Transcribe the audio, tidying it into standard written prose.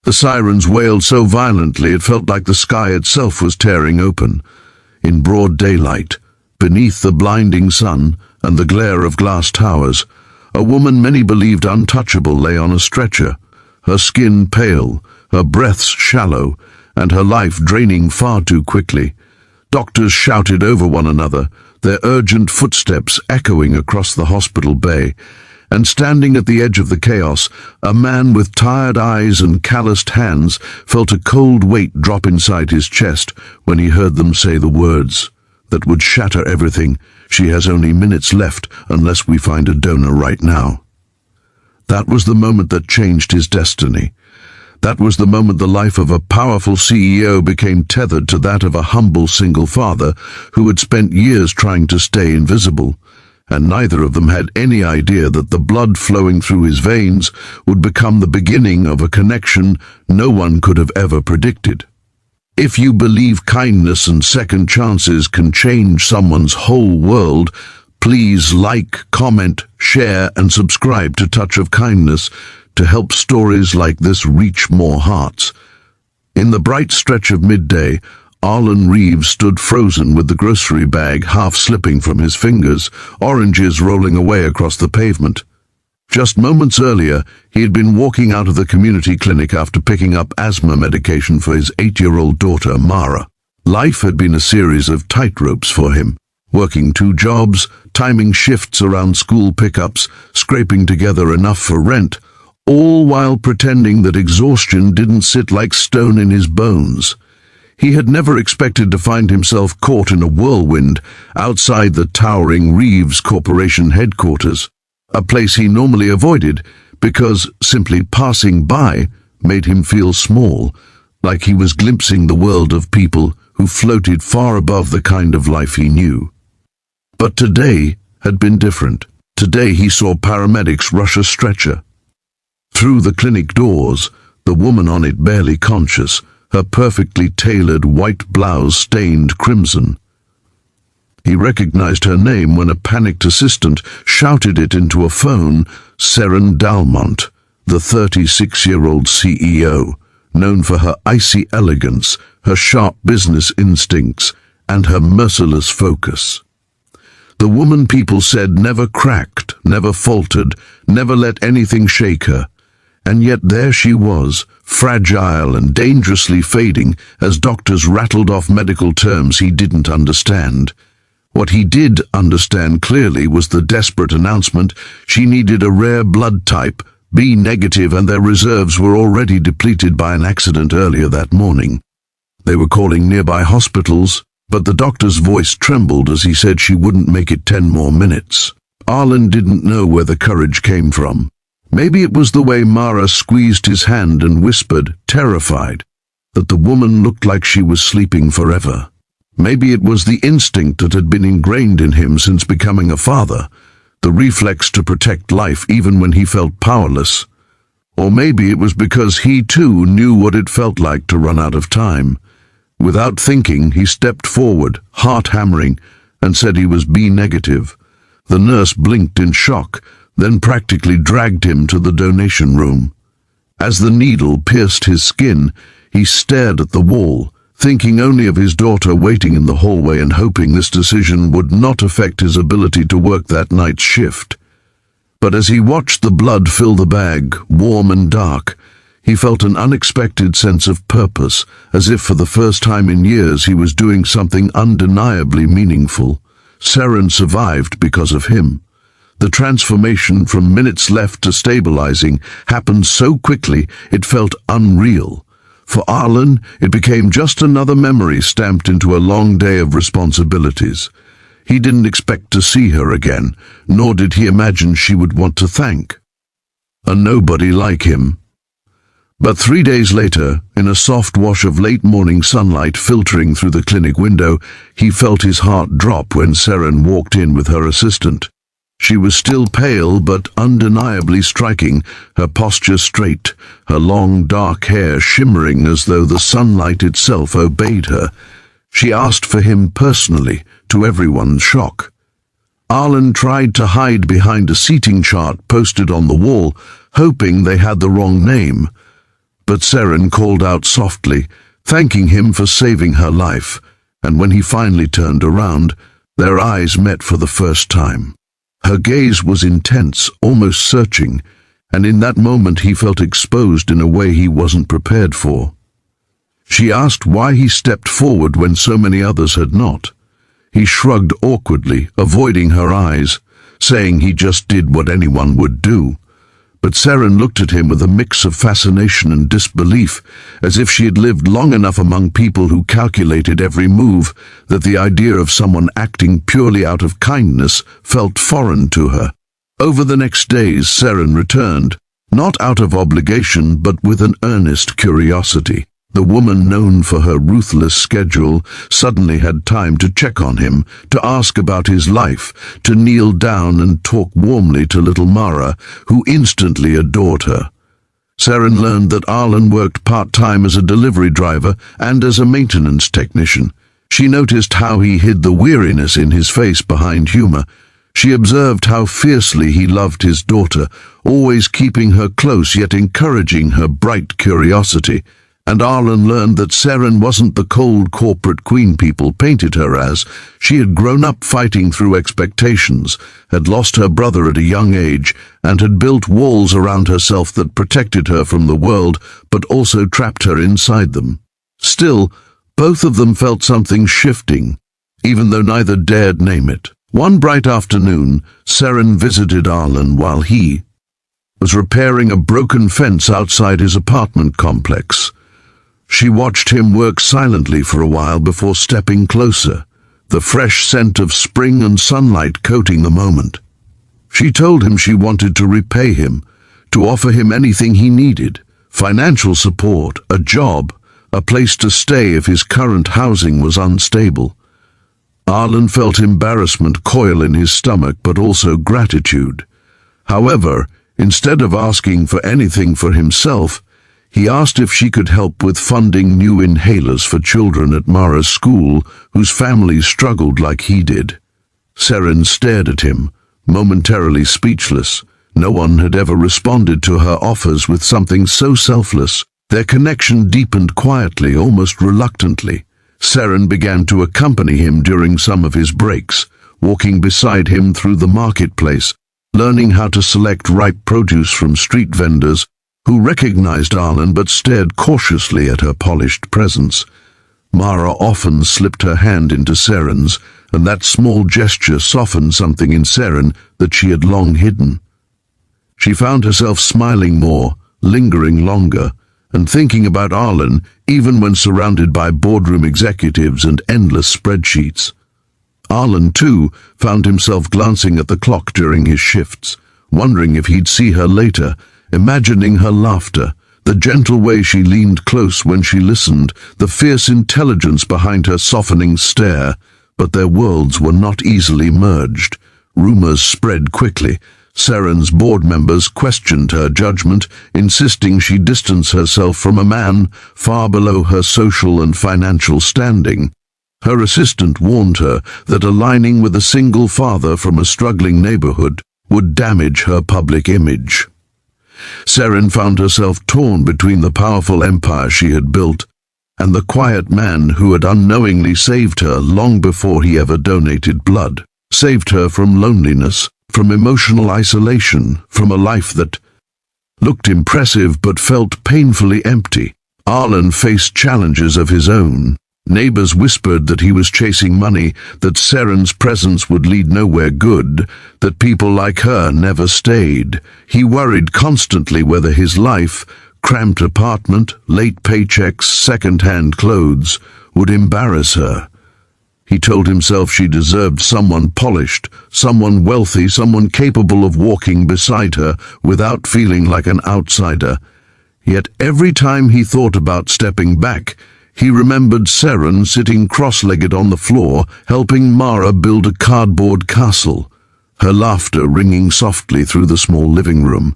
The sirens wailed so violently it felt like the sky itself was tearing open. In broad daylight, beneath the blinding sun and the glare of glass towers, a woman many believed untouchable lay on a stretcher, her skin pale, her breaths shallow, and her life draining far too quickly. Doctors shouted over one another, their urgent footsteps echoing across the hospital bay, and standing at the edge of the chaos, a man with tired eyes and calloused hands felt a cold weight drop inside his chest when he heard them say the words that would shatter everything. "She has only minutes left unless we find a donor right now." That was the moment that changed his destiny. That was the moment the life of a powerful CEO became tethered to that of a humble single father who had spent years trying to stay invisible. And neither of them had any idea that the blood flowing through his veins would become the beginning of a connection no one could have ever predicted. If you believe kindness and second chances can change someone's whole world, please like, comment, share, and subscribe to Touch of Kindness to help stories like this reach more hearts. In the bright stretch of midday, Arlen Reeves stood frozen with the grocery bag half slipping from his fingers, oranges rolling away across the pavement. Just moments earlier, he had been walking out of the community clinic after picking up asthma medication for his 8-year-old daughter, Mara. Life had been a series of tightropes for him, working 2 jobs, timing shifts around school pickups, scraping together enough for rent, all while pretending that exhaustion didn't sit like stone in his bones. He had never expected to find himself caught in a whirlwind outside the towering Reeves Corporation headquarters, a place he normally avoided because simply passing by made him feel small, like he was glimpsing the world of people who floated far above the kind of life he knew. But today had been different. Today he saw paramedics rush a stretcher. Through the clinic doors, the woman on it barely conscious, her perfectly tailored white blouse stained crimson. He recognized her name when a panicked assistant shouted it into a phone: Seren Dalmont, the 36-year-old CEO, known for her icy elegance, her sharp business instincts, and her merciless focus. The woman people said never cracked, never faltered, never let anything shake her. And yet there she was, fragile and dangerously fading as doctors rattled off medical terms he didn't understand. What he did understand clearly was the desperate announcement she needed a rare blood type, B negative, and their reserves were already depleted by an accident earlier that morning. They were calling nearby hospitals, but the doctor's voice trembled as he said she wouldn't make it 10 more minutes. Arlen didn't know where the courage came from. Maybe it was the way Mara squeezed his hand and whispered, terrified, that the woman looked like she was sleeping forever. Maybe it was the instinct that had been ingrained in him since becoming a father, the reflex to protect life even when he felt powerless. Or maybe it was because he too knew what it felt like to run out of time. Without thinking, he stepped forward, heart hammering, and said he was B negative. The nurse blinked in shock, then practically dragged him to the donation room. As the needle pierced his skin, he stared at the wall, thinking only of his daughter waiting in the hallway and hoping this decision would not affect his ability to work that night's shift. But as he watched the blood fill the bag, warm and dark, he felt an unexpected sense of purpose, as if for the first time in years he was doing something undeniably meaningful. Seren survived because of him. The transformation from minutes left to stabilizing happened so quickly it felt unreal. For Arlen, it became just another memory stamped into a long day of responsibilities. He didn't expect to see her again, nor did he imagine she would want to thank a nobody like him. But 3 days later, in a soft wash of late morning sunlight filtering through the clinic window, he felt his heart drop when Seren walked in with her assistant. She was still pale but undeniably striking, her posture straight, her long dark hair shimmering as though the sunlight itself obeyed her. She asked for him personally, to everyone's shock. Arlen tried to hide behind a seating chart posted on the wall, hoping they had the wrong name. But Seren called out softly, thanking him for saving her life, and when he finally turned around, their eyes met for the first time. Her gaze was intense, almost searching, and in that moment he felt exposed in a way he wasn't prepared for. She asked why he stepped forward when so many others had not. He shrugged awkwardly, avoiding her eyes, saying he just did what anyone would do. But Seren looked at him with a mix of fascination and disbelief, as if she had lived long enough among people who calculated every move that the idea of someone acting purely out of kindness felt foreign to her. Over the next days, Seren returned, not out of obligation but with an earnest curiosity. The woman known for her ruthless schedule suddenly had time to check on him, to ask about his life, to kneel down and talk warmly to little Mara, who instantly adored her. Seren learned that Arlen worked part-time as a delivery driver and as a maintenance technician. She noticed how he hid the weariness in his face behind humor. She observed how fiercely he loved his daughter, always keeping her close yet encouraging her bright curiosity. And Arlen learned that Seren wasn't the cold corporate queen people painted her as. She had grown up fighting through expectations, had lost her brother at a young age, and had built walls around herself that protected her from the world, but also trapped her inside them. Still, both of them felt something shifting, even though neither dared name it. One bright afternoon, Seren visited Arlen while he was repairing a broken fence outside his apartment complex. She watched him work silently for a while before stepping closer, the fresh scent of spring and sunlight coating the moment. She told him she wanted to repay him, to offer him anything he needed, financial support, a job, a place to stay if his current housing was unstable. Arlen felt embarrassment coil in his stomach, but also gratitude. However, instead of asking for anything for himself, he asked if she could help with funding new inhalers for children at Mara's school whose families struggled like he did. Seren stared at him, momentarily speechless. No one had ever responded to her offers with something so selfless. Their connection deepened quietly, almost reluctantly. Seren began to accompany him during some of his breaks, walking beside him through the marketplace, learning how to select ripe produce from street vendors who recognized Arlen but stared cautiously at her polished presence. Mara often slipped her hand into Seren's, and that small gesture softened something in Seren that she had long hidden. She found herself smiling more, lingering longer, and thinking about Arlen even when surrounded by boardroom executives and endless spreadsheets. Arlen, too, found himself glancing at the clock during his shifts, wondering if he'd see her later, imagining her laughter, the gentle way she leaned close when she listened, the fierce intelligence behind her softening stare. But their worlds were not easily merged. Rumors spread quickly. Seren's board members questioned her judgment, insisting she distance herself from a man far below her social and financial standing. Her assistant warned her that aligning with a single father from a struggling neighborhood would damage her public image. Seren found herself torn between the powerful empire she had built and the quiet man who had unknowingly saved her long before he ever donated blood, saved her from loneliness, from emotional isolation, from a life that looked impressive but felt painfully empty. Arlen faced challenges of his own. Neighbors whispered that he was chasing money, that Seren's presence would lead nowhere good, that people like her never stayed. He worried constantly whether his life, cramped apartment, late paychecks, second-hand clothes, would embarrass her. He told himself she deserved someone polished, someone wealthy, someone capable of walking beside her without feeling like an outsider. Yet every time he thought about stepping back, he remembered Seren sitting cross-legged on the floor, helping Mara build a cardboard castle, her laughter ringing softly through the small living room.